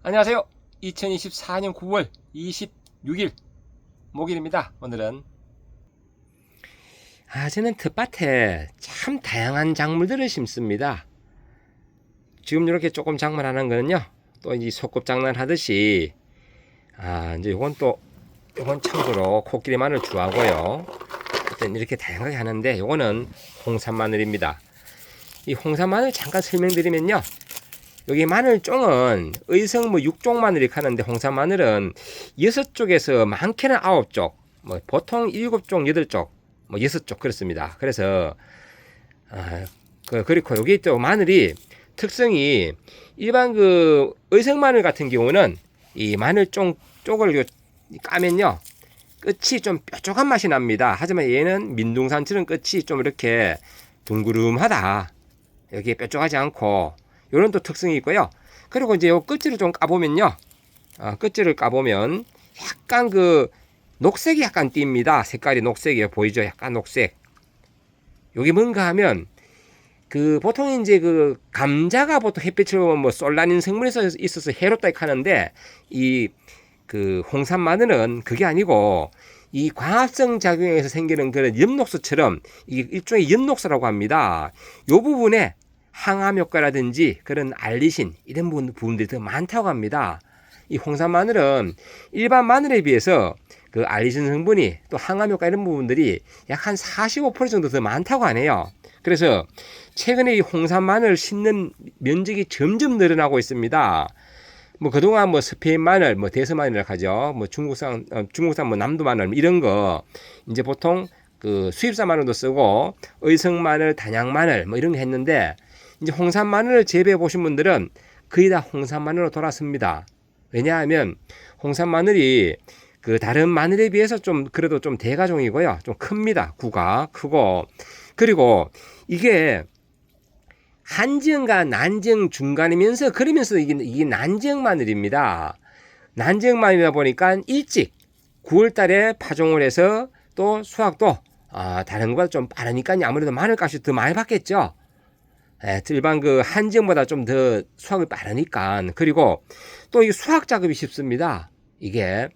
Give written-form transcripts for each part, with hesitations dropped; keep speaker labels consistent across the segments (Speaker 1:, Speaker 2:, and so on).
Speaker 1: 안녕하세요. 2024년 9월 26일 목요일입니다. 오늘은 저는 텃밭에 참 다양한 작물들을 심습니다. 지금 이렇게 조금 장만하는 거는요, 또 이제 소꿉장난 하듯이 이제 요건 참고로 코끼리 마늘 좋아하고요. 어떤 이렇게 다양하게 하는데, 요거는 홍산 마늘입니다. 이 홍산 마늘 잠깐 설명드리면요, 여기 마늘종은 의성 6종 마늘 이렇게 하는데, 홍산 마늘은 6쪽에서 많게는 9쪽, 보통 7쪽, 8쪽, 6쪽 그렇습니다. 그래서 그리고 여기 또 마늘이 특성이 일반 의성 마늘 같은 경우는 이 마늘종 쪽을 까면요, 끝이 좀 뾰족한 맛이 납니다. 하지만 얘는 민둥산처럼 끝이 좀 이렇게 둥그름하다. 여기에 뾰족하지 않고 요런 또 특성이 있고요. 그리고 이제 요 끝을 좀 까보면요, 끝을 까보면 약간 녹색이 약간 띕니다. 색깔이 녹색이에요. 보이죠? 약간 녹색. 여기 뭔가 하면 보통 이제 감자가 보통 햇빛을 보면 솔라닌 성분이 있어서 해롭다 이렇게 하는데, 이 홍산 마늘은 그게 아니고 이 광합성 작용에서 생기는 그런 엽록소처럼, 이게 일종의 엽록소라고 합니다. 요 부분에 항암 효과라든지 그런 알리신 이런 부분들이 더 많다고 합니다. 이 홍산 마늘은 일반 마늘에 비해서 알리신 성분이 또 항암 효과 이런 부분들이 약 한 45% 정도 더 많다고 하네요. 그래서 최근에 이 홍산 마늘 심는 면적이 점점 늘어나고 있습니다. 그동안 스페인 마늘, 대서 마늘이라고 하죠. 중국산 남도 마늘 이런 거 이제 보통 수입산 마늘도 쓰고 의성 마늘, 단양 마늘 이런 거 했는데, 이제 홍산 마늘을 재배해 보신 분들은 거의 다 홍산 마늘로 돌아섭니다. 왜냐하면 홍산 마늘이 다른 마늘에 비해서 그래도 좀 대가종이고요. 좀 큽니다. 구가 크고, 그리고 이게 한지형과 난지형 중간이면서, 그러면서 이게 난지형 마늘입니다. 난지형 마늘이다 보니까 일찍 9월 달에 파종을 해서 또 수확도 다른 것보다 좀 빠르니까 아무래도 마늘값이 더 많이 받겠죠. 일반 한지형보다 좀 더 수확이 빠르니까. 그리고 또 이 수확 작업이 쉽습니다. 이게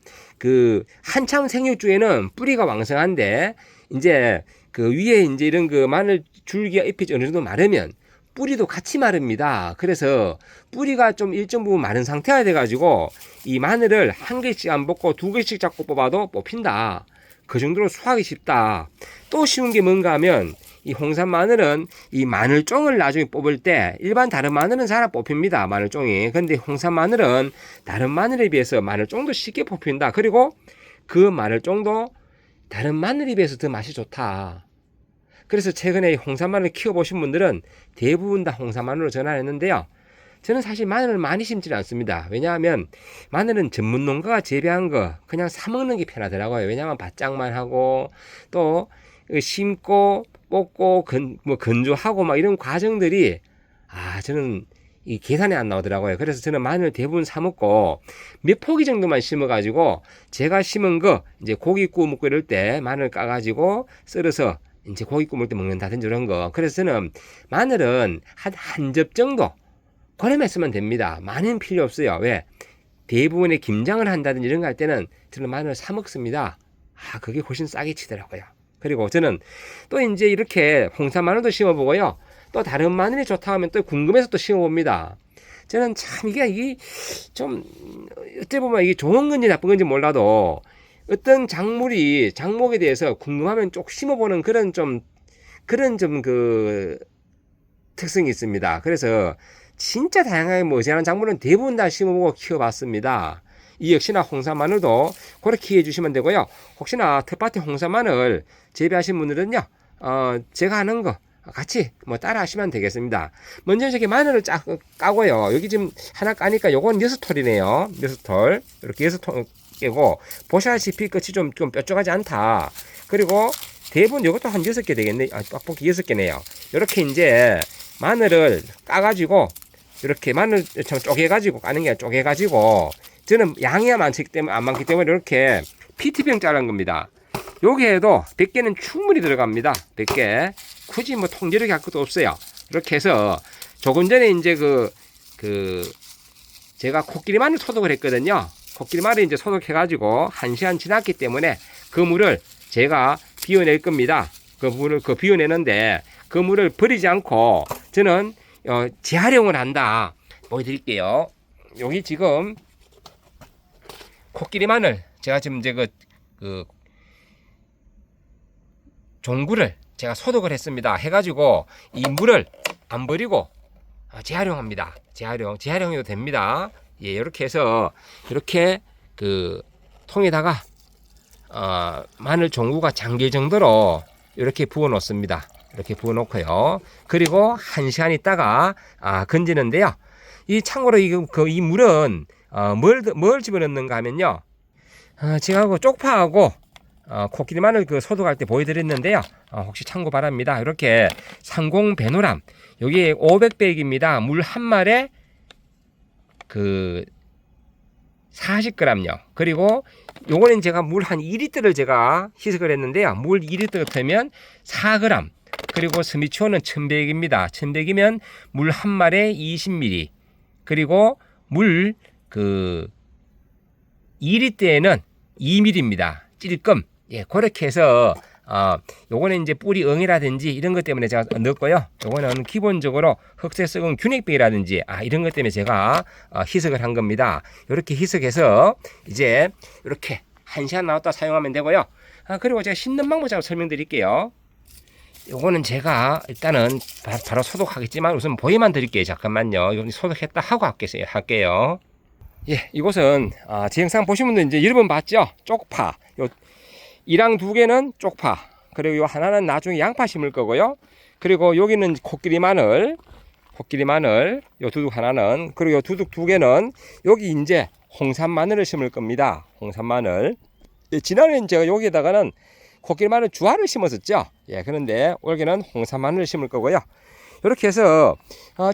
Speaker 1: 한참 생육주에는 뿌리가 왕성한데, 이제 위에 이제 이런 마늘 줄기가 잎이 어느 정도 마르면 뿌리도 같이 마릅니다. 그래서 뿌리가 좀 일정 부분 마른 상태가 돼가지고 이 마늘을 한 개씩 안 뽑고 2개씩 잡고 뽑아도 뽑힌다. 그 정도로 수확이 쉽다. 또 쉬운 게 뭔가 하면, 이 홍산 마늘은 이 마늘종을 나중에 뽑을 때 일반 다른 마늘은 잘 안 뽑힙니다. 마늘종이. 근데 홍산 마늘은 다른 마늘에 비해서 마늘종도 쉽게 뽑힌다. 그리고 그 마늘종도 다른 마늘에 비해서 더 맛이 좋다. 그래서 최근에 홍산 마늘 키워보신 분들은 대부분 다 홍산 마늘로 전환했는데요. 저는 사실 마늘을 많이 심지는 않습니다. 왜냐하면 마늘은 전문 농가가 재배한 거 그냥 사 먹는 게 편하더라고요. 왜냐하면 바짝만 하고 또 심고 뽑고 건조하고 이런 과정들이 저는 이 계산이 안 나오더라고요. 그래서 저는 마늘 대부분 사 먹고 몇 포기 정도만 심어 가지고 제가 심은 거 이제 고기 구워 먹고 이럴 때 마늘 까 가지고 썰어서 이제 고기 구울 때 먹는다든지 이런 거. 그래서 저는 마늘은 한 접 정도 그래만 쓰면 됩니다. 많이는 필요 없어요. 왜? 대부분의 김장을 한다든지 이런 거 할 때는 저는 마늘을 사 먹습니다. 그게 훨씬 싸게 치더라고요. 그리고 저는 또 이제 이렇게 홍산 마늘도 심어보고요. 또 다른 마늘이 좋다 하면 또 궁금해서 또 심어봅니다. 저는 참 이게 좀 어떻게 보면 이게 좋은 건지 나쁜 건지 몰라도 어떤 작목에 대해서 궁금하면 쭉 심어보는 그런 특성이 있습니다. 그래서 진짜 다양하게 제한 작물은 대부분 다 심어보고 키워봤습니다. 이 역시나 홍산 마늘도 그렇게 해주시면 되고요. 혹시나 텃밭에 홍산 마늘 재배하신 분들은요, 제가 하는 거 같이 따라 하시면 되겠습니다. 먼저 이렇게 마늘을 쫙 까고요. 여기 지금 하나 까니까 요건 6톨이네요. 6톨. 이렇게 6톨 깨고, 보시다시피 끝이 좀 뾰족하지 않다. 그리고 대부분 이것도 한 6개 되겠네. 빡빡이 6개네요. 이렇게 이제 마늘을 까가지고, 이렇게 마늘 쪼개가지고 까는 게 아니라 쪼개가지고, 저는 양이 안 많기 때문에 이렇게 PT병 자른 겁니다. 여기에도 100개는 충분히 들어갑니다. 100개. 굳이 통제력이 할 것도 없어요. 이렇게 해서 조금 전에 이제 제가 코끼리 마늘 소독을 했거든요. 코끼리 마늘 이제 소독해가지고 1시간 지났기 때문에 그 물을 제가 비워낼 겁니다. 그 물을 비워내는데 그 물을 버리지 않고 저는 재활용을 한다. 보여드릴게요. 여기 지금 코끼리 마늘 제가 지금 이제 그 종구를 제가 소독을 했습니다. 해가지고 이 물을 안 버리고 재활용합니다. 재활용해도 됩니다. 예, 이렇게 해서 이렇게 그 통에다가 마늘 종구가 잠길 정도로 이렇게 부어 놓습니다. 이렇게 부어 놓고요. 그리고 1시간 있다가 건지는데요. 이 참고로 이 물은 뭘 집어넣는가 하면요. 제가 쪽파하고 코끼리 마늘 소독할 때 보여드렸는데요. 혹시 참고 바랍니다. 이렇게 상공 배노람 여기 500백입니다. 물 한 말에 40g요. 그리고 요거는 제가 물 한 2리터를 제가 희석을 했는데요. 물 2리터 되면 4g. 그리고 스미초는 1100입니다. 1100이면 물 한 말에 20ml. 그리고 물 2리터에는 2ml입니다. 찔끔. 예, 그렇게 해서 요거는 이제 뿌리 응이라든지 이런 것 때문에 제가 넣었고요. 요거는 기본적으로 흑색 썩은 균핵병이라든지 이런 것 때문에 제가 희석을 한 겁니다. 이렇게 희석해서 이제 이렇게 1시간 나왔다 사용하면 되고요. 그리고 제가 씻는 방법 제가 설명드릴게요. 요거는 제가 일단은 바로 소독하겠지만 우선 보여만 드릴게요. 잠깐만요. 이거 소독했다 하고 할게요. 예, 이곳은 제 영상 보신 분들 이제 여러 번 봤죠? 쪽파. 이랑 2개는 쪽파. 그리고 요 하나는 나중에 양파 심을 거고요. 그리고 여기는 코끼리 마늘. 요 두둑 하나는. 그리고 요 두둑 2개는 여기 이제 홍산 마늘을 심을 겁니다. 홍산 마늘. 예, 지난해는 제가 여기에다가는 코끼리 마늘 주화를 심었었죠. 예, 그런데 올해는 홍산 마늘을 심을 거고요. 이렇게 해서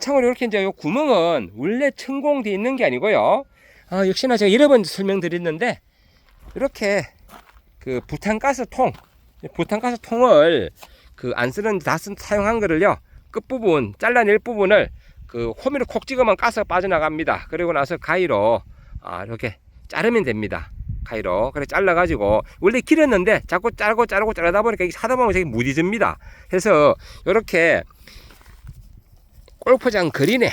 Speaker 1: 참고로 이렇게 이제 요 구멍은 원래 천공되어 있는 게 아니고요. 역시나 제가 여러 번 설명드렸는데 이렇게 부탄가스통을 안 쓰는 다 사용한 거를요. 끝부분 잘라낼 부분을 호미를 콕 찍으면 가스가 빠져나갑니다. 그리고 나서 가위로 이렇게 자르면 됩니다. 가위로 그래 잘라가지고 원래 길었는데 자꾸 자르다 보니까 이게 하다 보면 되게 무디집니다. 그래서 이렇게 골프장 거리네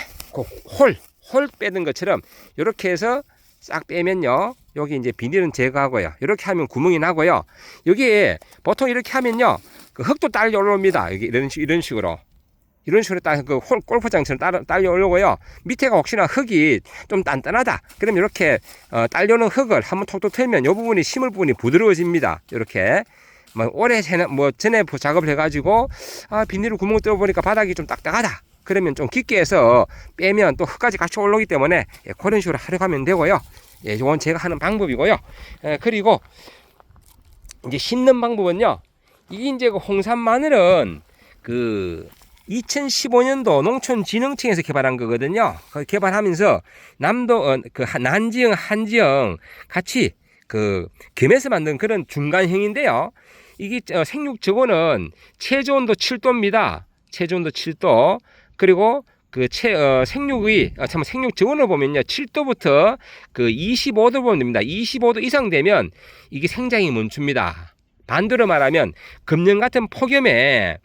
Speaker 1: 홀 빼는 것처럼 이렇게 해서 싹 빼면요. 여기 이제 비닐은 제거하고요. 이렇게 하면 구멍이 나고요. 여기에 보통 이렇게 하면요. 흙도 딸려 올라옵니다. 여기 이런 식으로 딱 골프장처럼 딸려 올라오고요. 밑에가 혹시나 흙이 좀 단단하다. 그럼 이렇게 딸려오는 흙을 한번 톡톡 털면 이 부분이 심을 부분이 부드러워집니다. 이렇게 오래 전에 작업을 해가지고 비닐을 구멍 뚫어보니까 바닥이 좀 딱딱하다. 그러면 좀 깊게 해서 빼면 또 흙까지 같이 올라오기 때문에 그런 식으로 활용하면 되고요. 예, 이건 제가 하는 방법이고요. 그리고 이제 심는 방법은요. 이게 이제 홍산 마늘은 2015년도 농촌진흥청에서 개발한 거거든요. 개발하면서 남도 난지형, 한지형 같이 겸해서 만든 그런 중간형인데요. 이게 생육 저거는 체조온도 7도입니다. 체조온도 7도. 그리고 생육 저온을 보면요. 7도부터 25도 보면 됩니다. 25도 이상 되면 이게 생장이 멈춥니다. 반대로 말하면 금년 같은 폭염에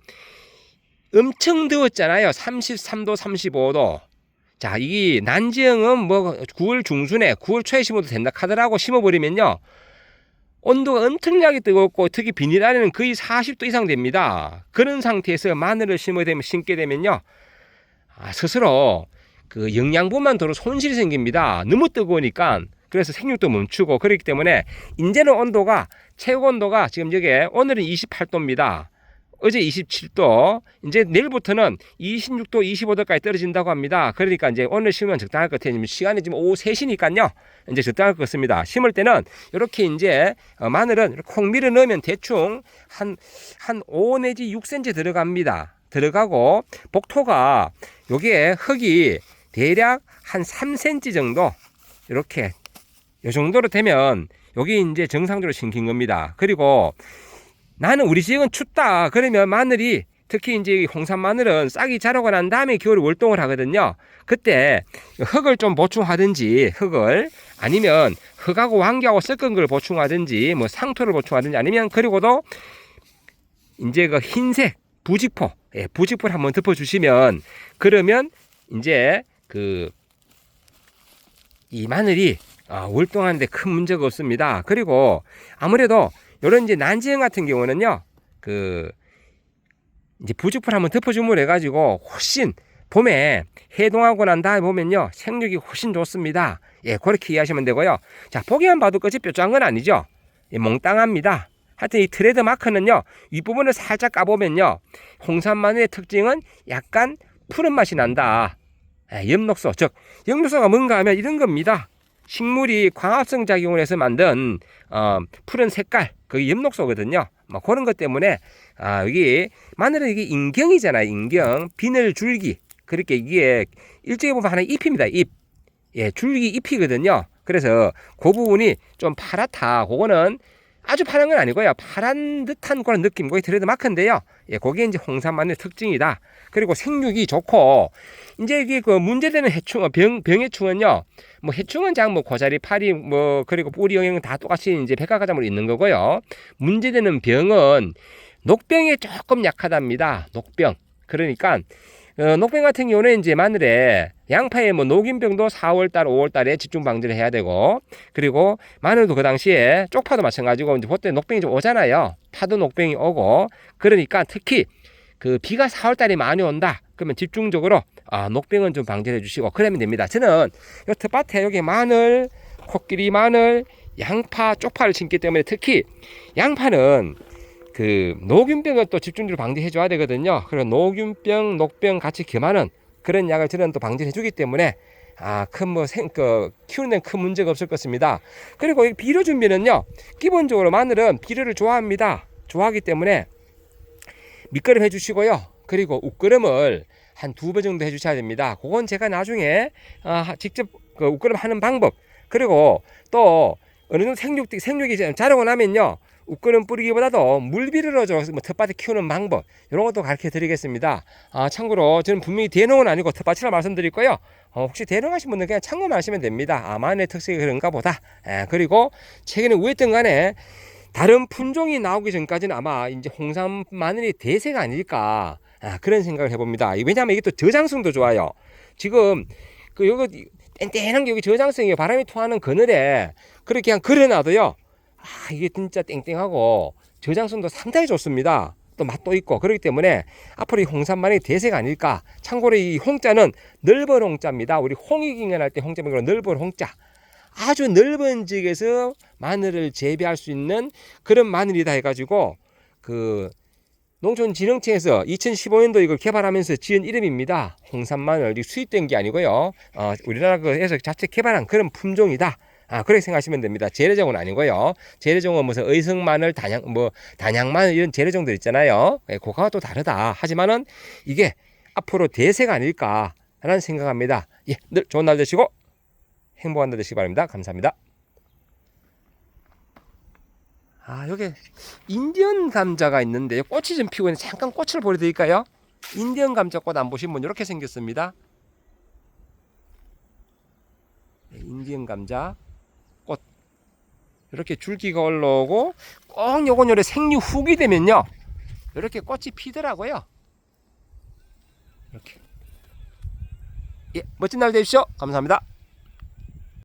Speaker 1: 엄청 더웠잖아요. 33도, 35도. 자, 이 난지형은 9월 중순에 9월 초에 심어도 된다 하더라고 심어버리면요. 온도가 엄청나게 뜨겁고 특히 비닐 안에는 거의 40도 이상 됩니다. 그런 상태에서 마늘을 심게 되면요. 스스로 영양분만 도로 손실이 생깁니다. 너무 뜨거우니까. 그래서 생육도 멈추고 그렇기 때문에 이제는 최고 온도가 지금 오늘은 28도입니다. 어제 27도, 이제 내일부터는 26도, 25도까지 떨어진다고 합니다. 그러니까 이제 오늘 심으면 적당할 것 같아요. 시간이 지금 오후 3시니까요. 이제 적당할 것 같습니다. 심을 때는 이렇게 이제 마늘은 이렇게 콩 밀어 넣으면 대충 한 5 내지 6cm 들어갑니다. 들어가고 복토가 여기에 흙이 대략 한 3cm 정도 이렇게 이 정도로 되면 여기 이제 정상적으로 심긴 겁니다. 그리고 나는 우리 지역은 춥다. 그러면 마늘이 특히 이제 홍산 마늘은 싹이 자라고 난 다음에 겨울에 월동을 하거든요. 그때 흙을 좀 보충하든지 흙을 아니면 흙하고 환기하고 섞은 걸 보충하든지 뭐 상토를 보충하든지 아니면 그리고도 이제 그 흰색 부직포, 예, 부직포를 한번 덮어주시면 그러면 이제 그 이 마늘이 월동하는데 큰 문제가 없습니다. 그리고 아무래도 이런 이제 난지형 같은 경우는요, 그 이제 부직포를 한번 덮어주면 해가지고 훨씬 봄에 해동하고 난 다음에 보면요 생육이 훨씬 좋습니다. 예, 그렇게 이해하시면 되고요. 자, 보기만 봐도 끝이 뾰족한 건 아니죠. 예, 몽땅합니다. 하여튼 이 트레이드 마크는요 윗부분을 살짝 까보면요 홍산 마늘의 특징은 약간 푸른 맛이 난다. 예, 엽록소, 즉 엽록소가 뭔가 하면 이런 겁니다. 식물이 광합성 작용을 해서 만든 푸른 색깔, 그게 엽록소거든요. 뭐 그런 것 때문에 여기 마늘은 이게 인경이잖아요. 인경, 비늘 줄기. 그렇게 이게 일종의 보면 하나의 잎입니다. 잎. 예, 줄기 잎이거든요. 그래서 그 부분이 좀 파랗다. 그거는 아주 파란 건 아니고요. 파란 듯한 그런 느낌. 그게 트레이드 마크인데요. 예, 그게 이제 홍산 마늘 특징이다. 그리고 생육이 좋고, 이제 이게 그 문제되는 해충, 병해충은요, 뭐 해충은 그냥 뭐 고자리, 파리, 뭐, 그리고 뿌리 영양은 다 똑같이 이제 백화과장으로 있는 거고요. 문제되는 병은 녹병에 조금 약하답니다. 녹병. 그러니까, 녹병 같은 경우는 이제 마늘에 양파에 뭐 녹인병도 4월달, 5월달에 집중 방지를 해야 되고, 그리고 마늘도 그 당시에 쪽파도 마찬가지고 이제 그때 녹병이 좀 오잖아요. 파도 녹병이 오고, 그러니까 특히 그 비가 4월달에 많이 온다. 그러면 집중적으로 녹병은 좀 방지해 주시고 그러면 됩니다. 저는 이 텃밭에 여기 마늘, 코끼리 마늘, 양파, 쪽파를 심기 때문에 특히 양파는 그 녹균병을 또 집중적으로 방지해 줘야 되거든요. 그래서 녹균병, 녹병 같이 겸하는 그런 약을 저는 또 방지해 주기 때문에 키우는 데는 큰 문제가 없을 것입니다. 그리고 이 비료 준비는요, 기본적으로 마늘은 비료를 좋아합니다. 좋아하기 때문에 밑거름 해주시고요. 그리고 웃거름을 한 2번 정도 해주셔야 됩니다. 그건 제가 나중에 직접 그 웃거름 하는 방법, 그리고 또 어느 정도 생육이 자라고 나면요, 웃거름 뿌리기보다도 물비를 넣어서 뭐 텃밭에 키우는 방법, 이런 것도 가르쳐 드리겠습니다. 참고로 저는 분명히 대농은 아니고 텃밭이라 말씀드릴 거예요. 혹시 대농하신 분들 그냥 참고만 하시면 됩니다. 마늘의 특색이 그런가 보다. 그리고 최근에 우했던 간에 다른 품종이 나오기 전까지는 아마 이제 홍산 마늘이 대세가 아닐까, 그런 생각을 해봅니다. 왜냐하면 이게 또 저장성도 좋아요. 지금 그 여기 땡땡한 게 여기 저장성이 바람이 통하는 그늘에 그렇게 그냥 걸어놔도요, 이게 진짜 땡땡하고 저장성도 상당히 좋습니다. 또 맛도 있고 그렇기 때문에 앞으로 이 홍산 마늘이 대세가 아닐까. 참고로 이 홍자는 넓은 홍자입니다. 우리 홍이 경연할 때 홍자 말고 넓은 홍자. 아주 넓은 지역에서 마늘을 재배할 수 있는 그런 마늘이다 해가지고 그 농촌진흥청에서 2015년도 이걸 개발하면서 지은 이름입니다. 홍산 마늘. 수입된 게 아니고요. 우리나라에서 자체 개발한 그런 품종이다. 그렇게 생각하시면 됩니다. 재래종은 아니고요. 재래종은 무슨 의성 마늘, 단양 마늘 이런 재래종들 있잖아요. 그거와 또 다르다. 하지만은 이게 앞으로 대세가 아닐까라는 생각합니다. 예, 늘 좋은 날 되시고 행복한 날 되시기 바랍니다. 감사합니다. 여기 인디언 감자가 있는데 꽃이 좀 피고 있는데 잠깐 꽃을 보여드릴까요? 인디언 감자꽃 안 보신 분 이렇게 생겼습니다. 인디언 감자 꽃 이렇게 줄기가 올라오고 꼭 요건 생육 후기 되면요 이렇게 꽃이 피더라고요. 이렇게. 예, 멋진 날 되십시오. 감사합니다.